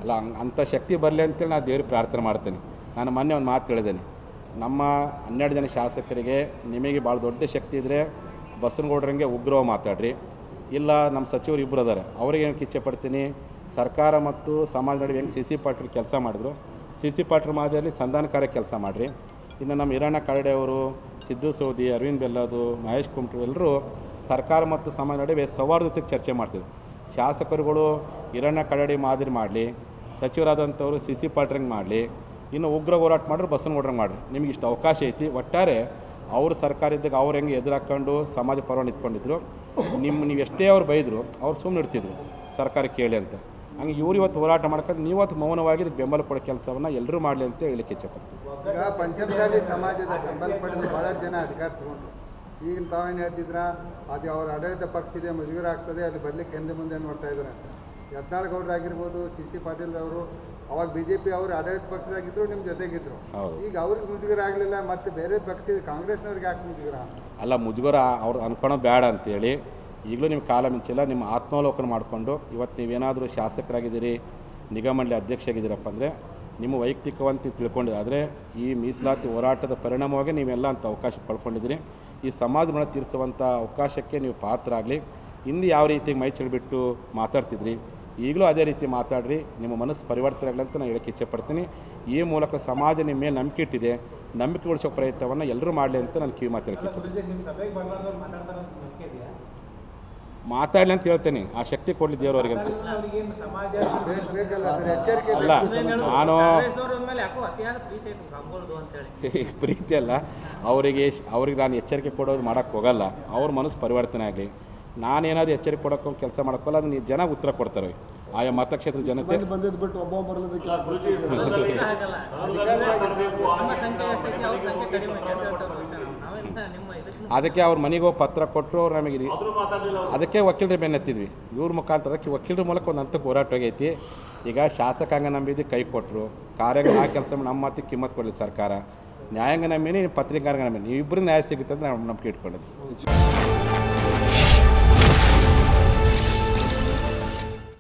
ಅಲ್ಲ ಅಂಥ ಶಕ್ತಿ ಬರಲಿ ಅಂತೇಳಿ ನಾನು ದೇವ್ರಿಗೆ ಪ್ರಾರ್ಥನೆ ಮಾಡ್ತೇನೆ. ನಾನು ಮೊನ್ನೆ ಒಂದು ಮಾತು ಹೇಳಿದ್ದೇನೆ, ನಮ್ಮ 12 ಜನ ಶಾಸಕರಿಗೆ ನಿಮಗೆ ಭಾಳ ದೊಡ್ಡ ಶಕ್ತಿ ಇದ್ದರೆ ಬಸವನಗೌಡರಂಗೆ ಉಗ್ರವಾಗಿ ಮಾತಾಡ್ರಿ, ಇಲ್ಲ ನಮ್ಮ ಸಚಿವರು ಇಬ್ಬರು ಅದಾರೆ ಅವ್ರಿಗೆ ಏನು ಕಿಚ್ಚೆ ಪಡ್ತೀನಿ, ಸರ್ಕಾರ ಮತ್ತು ಸಮಾಜ ನಡುವೆ ಹೆಂಗೆ ಸಿ ಸಿ ಪಾಟ್ರ್ ಕೆಲಸ ಮಾಡಿದ್ರು ಸಿ ಸಿ ಪಾಟ್ರ್ ಮಾದರಿಯಲ್ಲಿ ಸಂಧಾನಕಾರ್ಯ ಕೆಲಸ ಮಾಡಿರಿ. ಇನ್ನು ನಮ್ಮ ಹಿರಣ್ಣ ಕಾರಡೆ ಅವರು, ಸಿದ್ದು ಸೌದಿ, ಅರವಿಂದ್ ಬೆಲ್ಲದು, ಮಹೇಶ್ ಕುಮಟು ಎಲ್ಲರೂ ಸರ್ಕಾರ ಮತ್ತು ಸಮಾಜ ನಡುವೆ ಸೌಹಾರ್ದತೆಗೆ ಚರ್ಚೆ ಮಾಡ್ತಿದ್ರು. ಶಾಸಕರುಗಳು ಹಿರಣ್ಣ ಕಾರಡೆ ಮಾದರಿ ಮಾಡಲಿ, ಸಚಿವರಾದಂಥವರು ಸಿ ಸಿ ಪಾಟ್ರಂಗೆ ಮಾಡಲಿ, ಇನ್ನು ಉಗ್ರ ಹೋರಾಟ ಮಾಡಿದ್ರೆ ಬಸವನಗೌಡ್ರಂಗೆ ಮಾಡಿರಿ. ನಿಮಗೆ ಇಷ್ಟು ಅವಕಾಶ ಐತಿ. ಒಟ್ಟಾರೆ ಅವರು ಸರ್ಕಾರ ಇದ್ದಾಗ ಅವ್ರು ಹೆಂಗೆ ಎದುರಾಕೊಂಡು ಸಮಾಜ ಪರವಾಗಿ ನಿಂತ್ಕೊಂಡಿದ್ರು, ನೀವು ಎಷ್ಟೇ ಅವ್ರು ಬೈದರು ಅವ್ರು ಸುಮ್ಮನೆ ಇಡ್ತಿದ್ರು ಸರ್ಕಾರ ಕೇಳಿ ಅಂತ. ಹಂಗೆ ಇವ್ರು ಇವತ್ತು ಹೋರಾಟ ಮಾಡ್ಕೊಂಡು ನೀವತ್ತು ಮೌನವಾಗಿ ಬೆಂಬಲ ಕೊಡೋ ಕೆಲಸವನ್ನು ಎಲ್ಲರೂ ಮಾಡಲಿ ಅಂತ ಹೇಳಿಕ್ಕೆ ಇಚ್ಛೆಪಡ್ತೀವಿ. ಈಗ ಪಂಚಮಸಾಲಿ ಸಮಾಜದ ಬೆಂಬಲ ಪಡೆದು ಭಾಳಷ್ಟು ಜನ ಅಧಿಕಾರ ತಗೊಂಡ್ರು. ಈಗ ತಾವೇನು ಹೇಳ್ತಿದ್ರ ಅದು ಅವ್ರ ಆಡಳಿತ ಪಕ್ಷ ಇದೆ, ಮುಜುಗರ ಆಗ್ತದೆ, ಅಲ್ಲಿ ಬರಲಿಕ್ಕೆ ಹಿಂದೆ ಮುಂದೆ ನೋಡ್ತಾ ಇದ್ದಾರೆ. ಯತ್ನಾಳ್ ಗೌಡ್ರು ಆಗಿರ್ಬೋದು, ಸಿ ಸಿ ಪಾಟೀಲ್ ಅವರು, ಅವಾಗ BJP ಅವರು ಆಡಳಿತ ಪಕ್ಷದಾಗಿದ್ದರು, ನಿಮ್ಮ ಜೊತೆಗಿದ್ರು. ಈಗ ಅವ್ರಿಗೆ ಮುಜುಗರ ಆಗಲಿಲ್ಲ, ಮತ್ತು ಬೇರೆ ಪಕ್ಷ ಕಾಂಗ್ರೆಸ್ನವ್ರಿಗೆ ಯಾಕೆ ಮುಜುಗರ? ಅಲ್ಲ, ಮುಜುಗರ ಅವ್ರು ಅನ್ಕೊಳೋದು ಬೇಡ ಅಂತೇಳಿ ಈಗಲೂ ನಿಮ್ಮ ಕಾಲ ಮಿಂಚಿಲ್ಲ, ನಿಮ್ಮ ಆತ್ಮಾವಲೋಕನ ಮಾಡಿಕೊಂಡು ಇವತ್ತು ನೀವೇನಾದರೂ ಶಾಸಕರಾಗಿದ್ದೀರಿ, ನಿಗಮ ಮಂಡಳಿ ಅಧ್ಯಕ್ಷ ಆಗಿದ್ದೀರಪ್ಪ ಅಂದರೆ ನಿಮ್ಮ ವೈಯಕ್ತಿಕವಂತ ತಿಳ್ಕೊಂಡಿದ್ದೀರಿ. ಆದರೆ ಈ ಮೀಸಲಾತಿ ಹೋರಾಟದ ಪರಿಣಾಮವಾಗಿ ನೀವೆಲ್ಲ ಅಂತ ಅವಕಾಶ ಪಡ್ಕೊಂಡಿದ್ದೀರಿ. ಈ ಸಮಾಜವನ್ನು ತೀರಿಸುವಂಥ ಅವಕಾಶಕ್ಕೆ ನೀವು ಪಾತ್ರ ಆಗಲಿ. ಹಿಂದೆ ಯಾವ ರೀತಿ ಮೈ ಚೆಲ್ಬಿಟ್ಟು ಮಾತಾಡ್ತಿದ್ರಿ, ಈಗಲೂ ಅದೇ ರೀತಿ ಮಾತಾಡ್ರಿ, ನಿಮ್ಮ ಮನಸ್ಸು ಪರಿವರ್ತನೆ ಆಗಲಿ ಅಂತ ನಾನು ಹೇಳಕ್ಕೆ ಇಚ್ಛೆಪಡ್ತೀನಿ. ಈ ಮೂಲಕ ಸಮಾಜ ನಿಮ್ಮ ಮೇಲೆ ನಂಬಿಕೆ ಇಟ್ಟಿದೆ, ನಂಬಿಕೆ ಉಳಿಸೋ ಪ್ರಯತ್ನವನ್ನು ಎಲ್ಲರೂ ಮಾಡಲಿ ಅಂತ ನಾನು ಕಿವಿ ಮಾತಾಡಕ್ಕೆ ಇಚ್ಛೆಪಡ್ತೀನಿ. ಮಾತಾಡಲಿ ಅಂತ ಹೇಳ್ತೇನೆ, ಆ ಶಕ್ತಿ ಕೊಡಲಿ ದೇವರವ್ರಿಗಂತ. ಅಲ್ಲ, ನಾನು ಪ್ರೀತಿ ಅಲ್ಲ, ಅವ್ರಿಗೆ ನಾನು ಎಚ್ಚರಿಕೆ ಕೊಡೋದು ಮಾಡೋಕ್ಕೆ ಹೋಗಲ್ಲ. ಅವ್ರ ಮನಸ್ಸು ಪರಿವರ್ತನೆ ಆಗಲಿ. ನಾನೇನಾದರೂ ಎಚ್ಚರಿಕೆ ಕೊಡೋಕೆ ಕೆಲಸ ಮಾಡೋಕ್ಕಲ್ಲ, ಅದು ನೀವು ಜನ ಉತ್ತರ ಕೊಡ್ತಾರೆ. ಆಯಾ ಮತಕ್ಷೇತ್ರ ಜನತೆ ಬಿಟ್ಟು ಒಬ್ಬ ಬರಲಿದ್ದಕ್ಕೆ ಅದಕ್ಕೆ ಅವ್ರ ಮನೆಗೆ ಹೋಗಿ ಪತ್ರ ಕೊಟ್ಟರು. ಅವ್ರು ನಮಗೆ ಅದಕ್ಕೆ ವಕೀಲರ ಬೆನ್ನತ್ತಿದ್ವಿ. ಇವ್ರ ಮುಖಾಂತರ ಅದಕ್ಕೆ ವಕೀಲರ ಮೂಲಕ ಒಂದು ಹಂತಕ್ಕೆ ಹೋರಾಟ ಹೋಗೈತಿ. ಈಗ ಶಾಸಕಾಂಗ ನಂಬಿದ್ದು ಕೈ ಕೊಟ್ಟರು, ಕಾರ್ಯಾಂಗ ಆ ಕೆಲಸ ನಮ್ಮ ಮಾತಿಗೆ ಕಿಮ್ಮತ್ತು ಕೊಡಲಿ ಸರ್ಕಾರ. ನ್ಯಾಯಾಂಗ ನಂಬಿನಿ, ಪತ್ರಿಕಾಂಗ ನಂಬಿನಿ, ನೀವಿಬ್ಬರು ನ್ಯಾಯ ಸಿಗುತ್ತೆ ಅಂತ ನಾವು ನಂಬಿಕೆ ಇಟ್ಕೊಳ್ಳೋದು.